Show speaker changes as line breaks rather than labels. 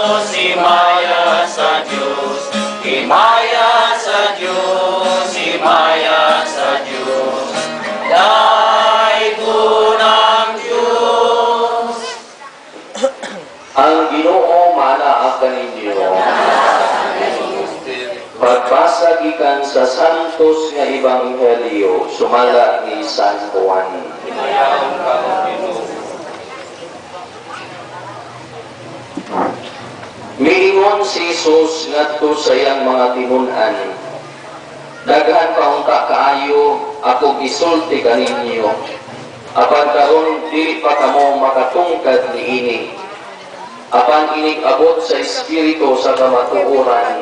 himaya sa Diyos, himaya sa Diyos, himaya sa Diyos. Daigdo ng Diyos.
Ang Ginoo manaakan ninyo. Pagbasa gikan sa santos nga ebanghelyo sumala ni San Juan.
Himayaon ka, O Ginoo.
Miingon si Jesus ngadto sa iyang mga tinud-an. Daghan paunta kaayo ako gisulti kaninyo. Apan karon dili pa kamo makatungkad niini. Apan inig abot sa espiritu sa kamatuoran